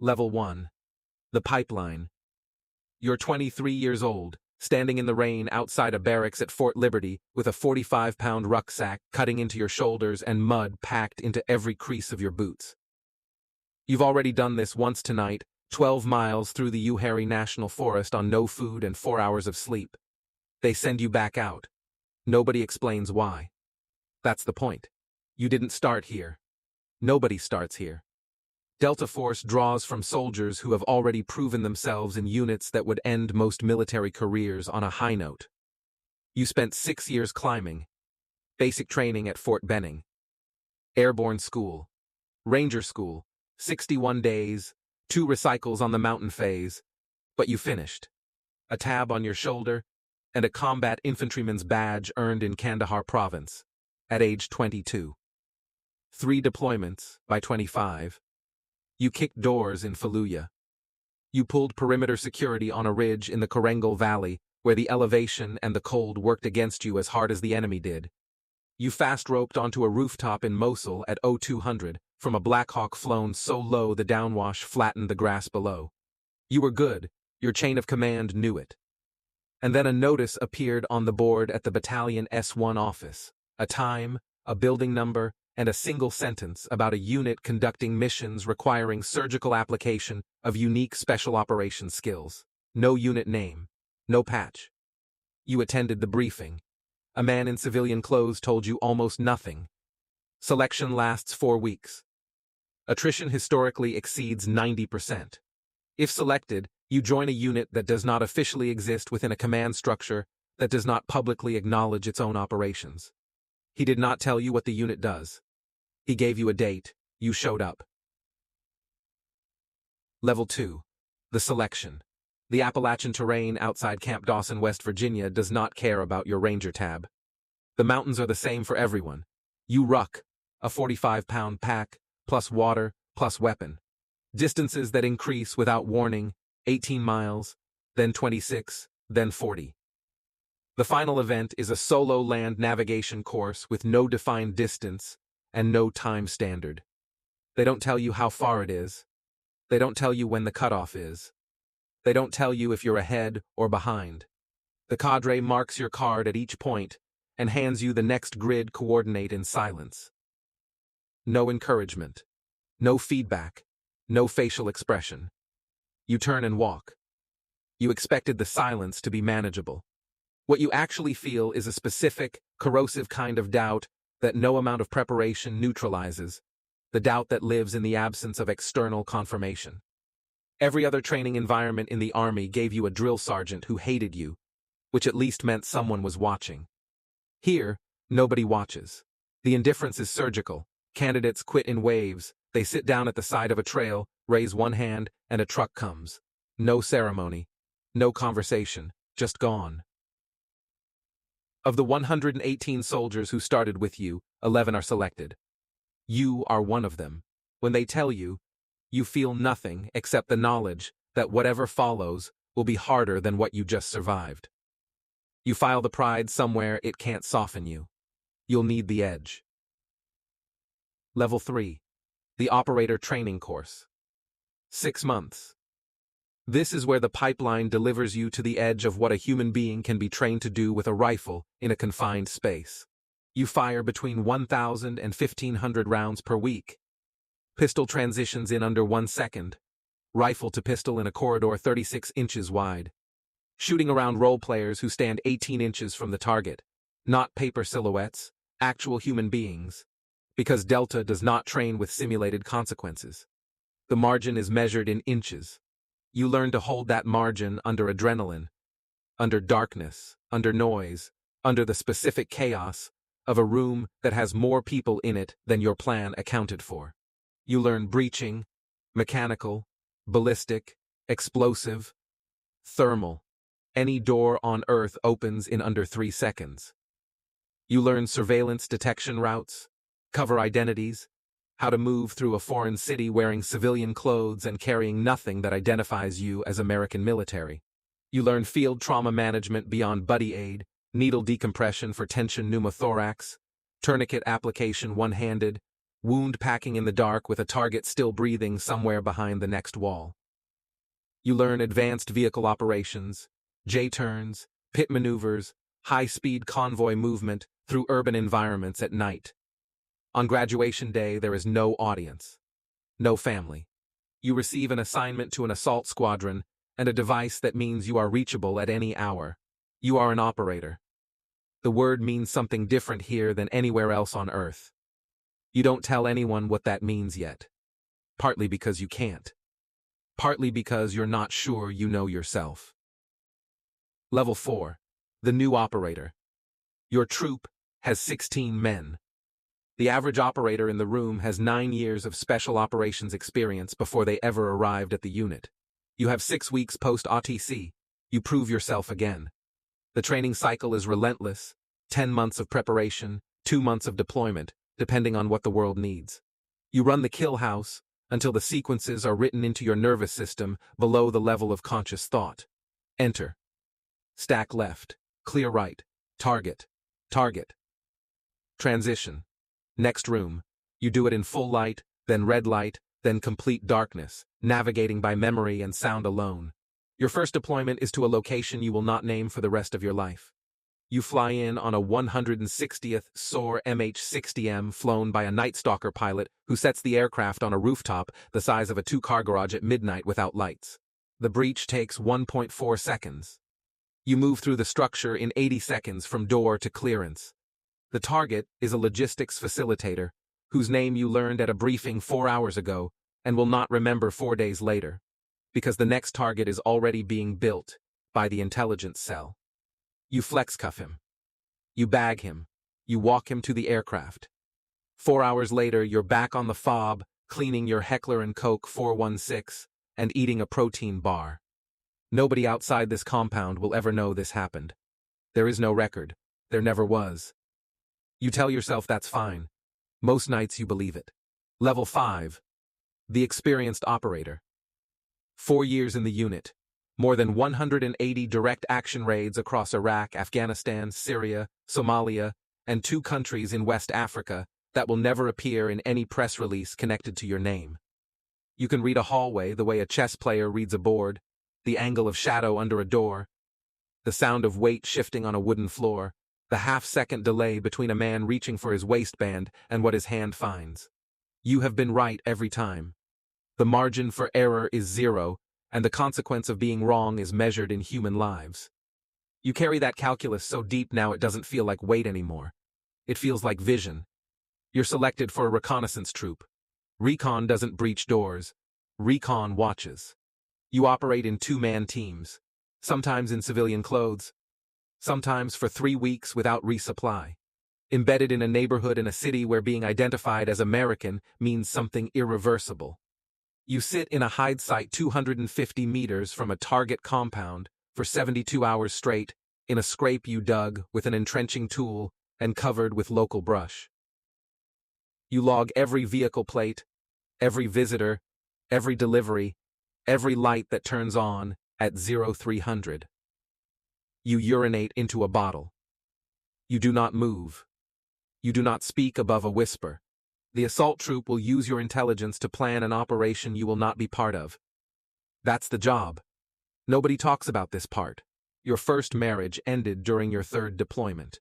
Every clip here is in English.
Level 1. The pipeline. You're 23 years old, standing in the rain outside a barracks at Fort Liberty with a 45-pound rucksack cutting into your shoulders and mud packed into every crease of your boots. You've already done this once tonight, 12 miles through the Uwharrie National Forest on no food and 4 hours of sleep. They send you back out. Nobody explains why. That's the point. You didn't start here. Nobody starts here. Delta Force draws from soldiers who have already proven themselves in units that would end most military careers on a high note. You spent 6 years climbing. Basic training at Fort Benning. Airborne School. Ranger School. 61 days, 2 recycles on the mountain phase. But you finished. A tab on your shoulder, and a combat infantryman's badge earned in Kandahar province, at age 22. 3 deployments by 25. You kicked doors in Fallujah. You pulled perimeter security on a ridge in the Korengal Valley, where the elevation and the cold worked against you as hard as the enemy did. You fast-roped onto a rooftop in Mosul at 0200 from a Black Hawk flown so low the downwash flattened the grass below. You were good. Your chain of command knew it. And then a notice appeared on the board at the Battalion S1 office. A time, a building number, and a single sentence about a unit conducting missions requiring surgical application of unique special operations skills. No unit name. No patch. You attended the briefing. A man in civilian clothes told you almost nothing. Selection lasts 4 weeks. Attrition historically exceeds 90%. If selected, you join a unit that does not officially exist within a command structure that does not publicly acknowledge its own operations. He did not tell you what the unit does. He gave you a date. You showed up. Level 2. The selection. The Appalachian terrain outside Camp Dawson, West Virginia does not care about your Ranger tab. The mountains are the same for everyone. You ruck, a 45-pound pack, plus water, plus weapon. Distances that increase without warning, 18 miles, then 26, then 40. The final event is a solo land navigation course with no defined distance and no time standard. They don't tell you how far it is. They don't tell you when the cutoff is. They don't tell you if you're ahead or behind. The cadre marks your card at each point and hands you the next grid coordinate in silence. No encouragement. No feedback. No facial expression. You turn and walk. You expected the silence to be manageable. What you actually feel is a specific, corrosive kind of doubt that no amount of preparation neutralizes, the doubt that lives in the absence of external confirmation. Every other training environment in the Army gave you a drill sergeant who hated you, which at least meant someone was watching. Here, nobody watches. The indifference is surgical. Candidates quit in waves. They sit down at the side of a trail, raise one hand, and a truck comes. No ceremony. No conversation. Just gone. Of the 118 soldiers who started with you, 11 are selected. You are one of them. When they tell you, you feel nothing except the knowledge that whatever follows will be harder than what you just survived. You file the pride somewhere it can't soften you. You'll need the edge. Level 3. The Operator Training Course. 6 months. This is where the pipeline delivers you to the edge of what a human being can be trained to do with a rifle in a confined space. You fire between 1,000 and 1,500 rounds per week. Pistol transitions in under 1 second. Rifle to pistol in a corridor 36 inches wide. Shooting around role players who stand 18 inches from the target. Not paper silhouettes, actual human beings. Because Delta does not train with simulated consequences. The margin is measured in inches. You learn to hold that margin under adrenaline, under darkness, under noise, under the specific chaos of a room that has more people in it than your plan accounted for. You learn breaching, mechanical, ballistic, explosive, thermal. Any door on Earth opens in under 3 seconds. You learn surveillance detection routes, cover identities, how to move through a foreign city wearing civilian clothes and carrying nothing that identifies you as American military. You learn field trauma management beyond buddy aid, needle decompression for tension pneumothorax, tourniquet application one-handed, wound packing in the dark with a target still breathing somewhere behind the next wall. You learn advanced vehicle operations, J-turns, pit maneuvers, high-speed convoy movement through urban environments at night. On graduation day, there is no audience, no family. You receive an assignment to an assault squadron and a device that means you are reachable at any hour. You are an operator. The word means something different here than anywhere else on Earth. You don't tell anyone what that means yet. Partly because you can't. Partly because you're not sure you know yourself. Level 4. The new operator. Your troop has 16 men. The average operator in the room has 9 years of special operations experience before they ever arrived at the unit. You have 6 weeks post-ATC. You prove yourself again. The training cycle is relentless, 10 months of preparation, 2 months of deployment, depending on what the world needs. You run the kill house until the sequences are written into your nervous system below the level of conscious thought. Enter. Stack left, clear right, target, target. Transition. Next room. You do it in full light, then red light, then complete darkness, navigating by memory and sound alone. Your first deployment is to a location you will not name for the rest of your life. You fly in on a 160th SOAR MH-60M flown by a Night Stalker pilot who sets the aircraft on a rooftop the size of a 2-car garage at midnight without lights. The breach takes 1.4 seconds. You move through the structure in 80 seconds from door to clearance. The target is a logistics facilitator, whose name you learned at a briefing 4 hours ago and will not remember 4 days later, because the next target is already being built by the intelligence cell. You flex cuff him. You bag him. You walk him to the aircraft. 4 hours later, you're back on the fob, cleaning your Heckler & Koch 416 and eating a protein bar. Nobody outside this compound will ever know this happened. There is no record. There never was. You tell yourself that's fine. Most nights you believe it. Level 5. The experienced operator. 4 years in the unit. More than 180 direct action raids across Iraq, Afghanistan, Syria, Somalia, and 2 countries in West Africa that will never appear in any press release connected to your name. You can read a hallway the way a chess player reads a board, the angle of shadow under a door, the sound of weight shifting on a wooden floor, the half-second delay between a man reaching for his waistband and what his hand finds. You have been right every time. The margin for error is 0, and the consequence of being wrong is measured in human lives. You carry that calculus so deep now it doesn't feel like weight anymore. It feels like vision. You're selected for a reconnaissance troop. Recon doesn't breach doors. Recon watches. You operate in 2-man teams, sometimes in civilian clothes, sometimes for 3 weeks without resupply. Embedded in a neighborhood in a city where being identified as American means something irreversible. You sit in a hide site 250 meters from a target compound for 72 hours straight in a scrape you dug with an entrenching tool and covered with local brush. You log every vehicle plate, every visitor, every delivery, every light that turns on at 0300. You urinate into a bottle. You do not move. You do not speak above a whisper. The assault troop will use your intelligence to plan an operation you will not be part of. That's the job. Nobody talks about this part. Your first marriage ended during your 3rd deployment.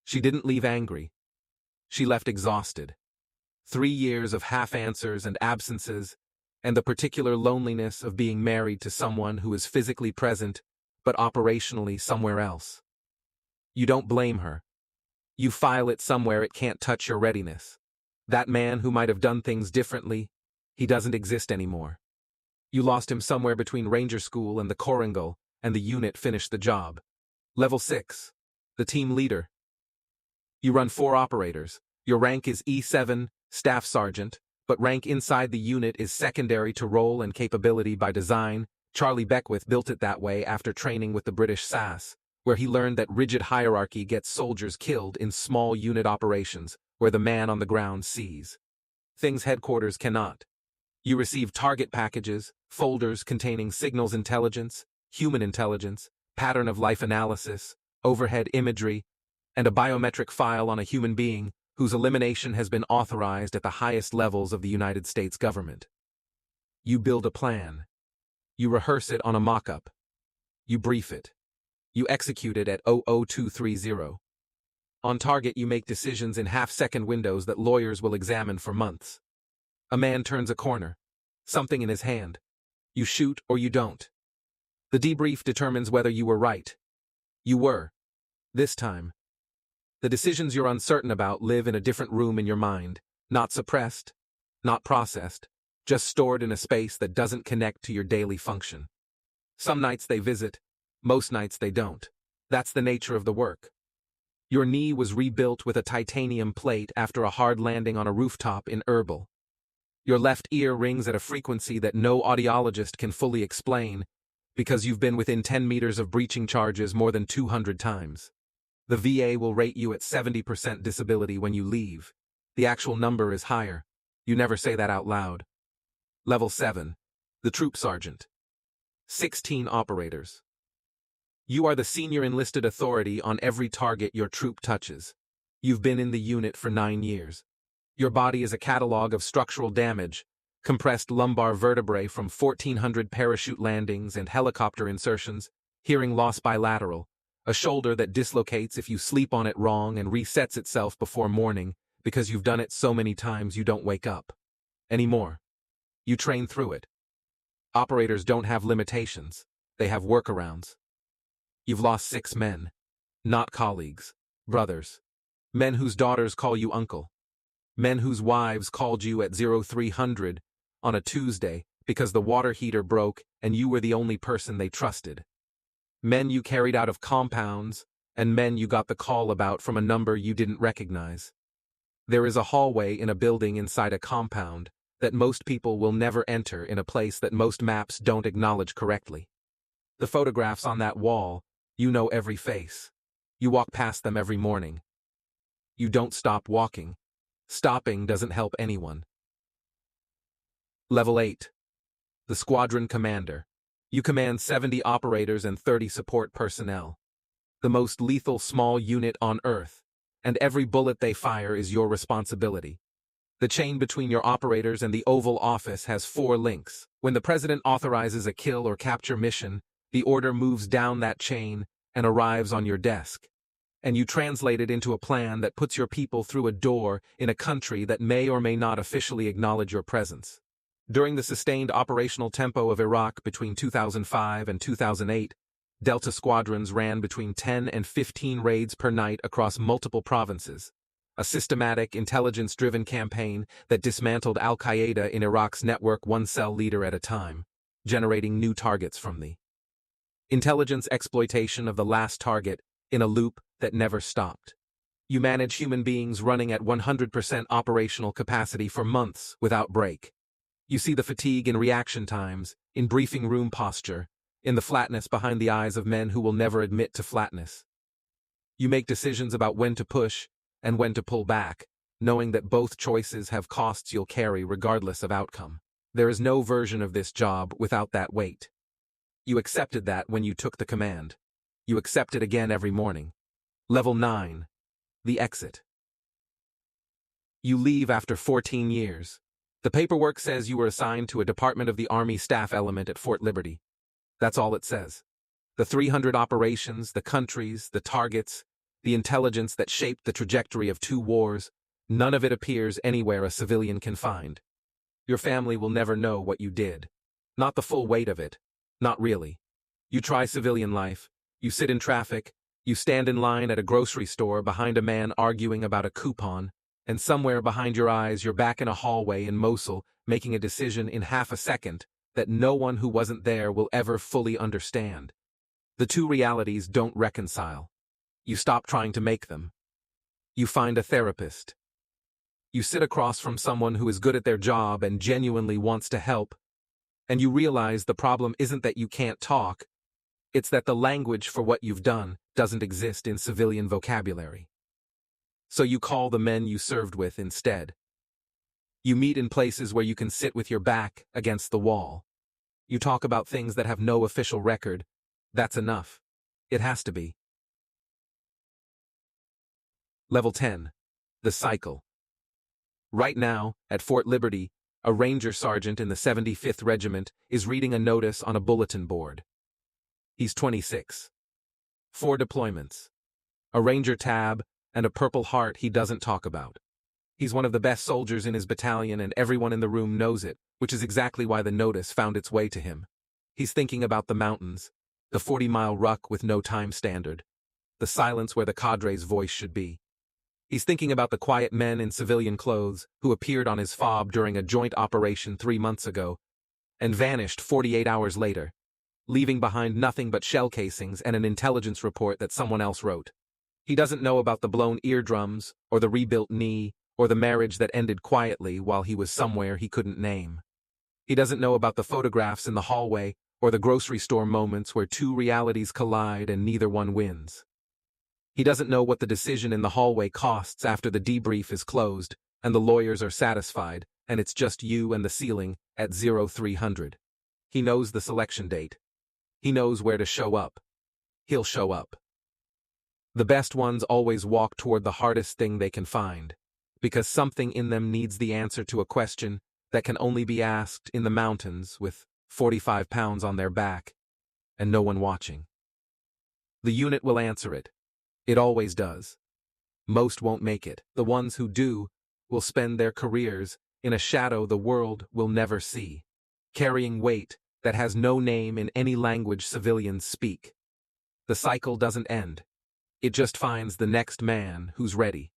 She didn't leave angry. She left exhausted. 3 years of half-answers and absences, and the particular loneliness of being married to someone who is physically present, but operationally somewhere else. You don't blame her. You file it somewhere it can't touch your readiness. That man who might have done things differently, he doesn't exist anymore. You lost him somewhere between Ranger School and the Korangal, and the unit finished the job. Level 6. The team leader. You run 4 operators. Your rank is E7, Staff Sergeant, but rank inside the unit is secondary to role and capability by design. Charlie Beckwith built it that way after training with the British SAS, where he learned that rigid hierarchy gets soldiers killed in small unit operations, where the man on the ground sees things headquarters cannot. You receive target packages, folders containing signals intelligence, human intelligence, pattern of life analysis, overhead imagery, and a biometric file on a human being whose elimination has been authorized at the highest levels of the United States government. You build a plan. You rehearse it on a mock-up. You brief it. You execute it at 00230. On target, you make decisions in half-second windows that lawyers will examine for months. A man turns a corner. Something in his hand. You shoot or you don't. The debrief determines whether you were right. You were. This time. The decisions you're uncertain about live in a different room in your mind, not suppressed, not processed, just stored in a space that doesn't connect to your daily function. Some nights they visit, most nights they don't. That's the nature of the work. Your knee was rebuilt with a titanium plate after a hard landing on a rooftop in Erbil. Your left ear rings at a frequency that no audiologist can fully explain because you've been within 10 meters of breaching charges more than 200 times. The VA will rate you at 70% disability when you leave. The actual number is higher. You never say that out loud. Level 7. The Troop Sergeant. 16 operators. You are the senior enlisted authority on every target your troop touches. You've been in the unit for 9 years. Your body is a catalog of structural damage, compressed lumbar vertebrae from 1,400 parachute landings and helicopter insertions, hearing loss bilateral, a shoulder that dislocates if you sleep on it wrong and resets itself before morning because you've done it so many times you don't wake up anymore. You train through it. Operators don't have limitations. They have workarounds. You've lost 6 men. Not colleagues. Brothers. Men whose daughters call you uncle. Men whose wives called you at 0300 on a Tuesday because the water heater broke and you were the only person they trusted. Men you carried out of compounds, and men you got the call about from a number you didn't recognize. There is a hallway in a building inside a compound that most people will never enter in a place that most maps don't acknowledge correctly. The photographs on that wall, you know every face. You walk past them every morning. You don't stop walking. Stopping doesn't help anyone. Level 8. The Squadron Commander. You command 70 operators and 30 support personnel. The most lethal small unit on Earth, and every bullet they fire is your responsibility. The chain between your operators and the Oval Office has 4 links. When the President authorizes a kill or capture mission, the order moves down that chain and arrives on your desk. And you translate it into a plan that puts your people through a door in a country that may or may not officially acknowledge your presence. During the sustained operational tempo of Iraq between 2005 and 2008, Delta squadrons ran between 10 and 15 raids per night across multiple provinces, a systematic, intelligence-driven campaign that dismantled al-Qaeda in Iraq's network one cell leader at a time, generating new targets from the intelligence exploitation of the last target in a loop that never stopped. You manage human beings running at 100% operational capacity for months without break. You see the fatigue in reaction times, in briefing room posture, in the flatness behind the eyes of men who will never admit to flatness. You make decisions about when to push and when to pull back, knowing that both choices have costs you'll carry regardless of outcome. There is no version of this job without that weight. You accepted that when you took the command. You accept it again every morning. Level 9. The Exit. You leave after 14 years. The paperwork says you were assigned to a Department of the Army staff element at Fort Liberty. That's all it says. The 300 operations, the countries, the targets, the intelligence that shaped the trajectory of 2 wars, none of it appears anywhere a civilian can find. Your family will never know what you did. Not the full weight of it. Not really. You try civilian life. You sit in traffic. You stand in line at a grocery store behind a man arguing about a coupon, and somewhere behind your eyes you're back in a hallway in Mosul making a decision in half a second that no one who wasn't there will ever fully understand. The two realities don't reconcile. You stop trying to make them. You find a therapist. You sit across from someone who is good at their job and genuinely wants to help, and you realize the problem isn't that you can't talk, it's that the language for what you've done doesn't exist in civilian vocabulary. So you call the men you served with instead. You meet in places where you can sit with your back against the wall. You talk about things that have no official record. That's enough. It has to be. Level 10. The cycle. Right now, at Fort Liberty, a ranger sergeant in the 75th Regiment is reading a notice on a bulletin board. He's 26. 4 deployments. A ranger tab, and a Purple Heart he doesn't talk about. He's one of the best soldiers in his battalion and everyone in the room knows it, which is exactly why the notice found its way to him. He's thinking about the mountains, the 40-mile ruck with no time standard, the silence where the cadre's voice should be. He's thinking about the quiet men in civilian clothes who appeared on his fob during a joint operation 3 months ago and vanished 48 hours later, leaving behind nothing but shell casings and an intelligence report that someone else wrote. He doesn't know about the blown eardrums, or the rebuilt knee, or the marriage that ended quietly while he was somewhere he couldn't name. He doesn't know about the photographs in the hallway, or the grocery store moments where 2 realities collide and neither one wins. He doesn't know what the decision in the hallway costs after the debrief is closed, and the lawyers are satisfied, and it's just you and the ceiling at 0300. He knows the selection date. He knows where to show up. He'll show up. The best ones always walk toward the hardest thing they can find, because something in them needs the answer to a question that can only be asked in the mountains with 45 pounds on their back, and no one watching. The unit will answer it. It always does. Most won't make it. The ones who do will spend their careers in a shadow the world will never see, carrying weight that has no name in any language civilians speak. The cycle doesn't end. It just finds the next man who's ready.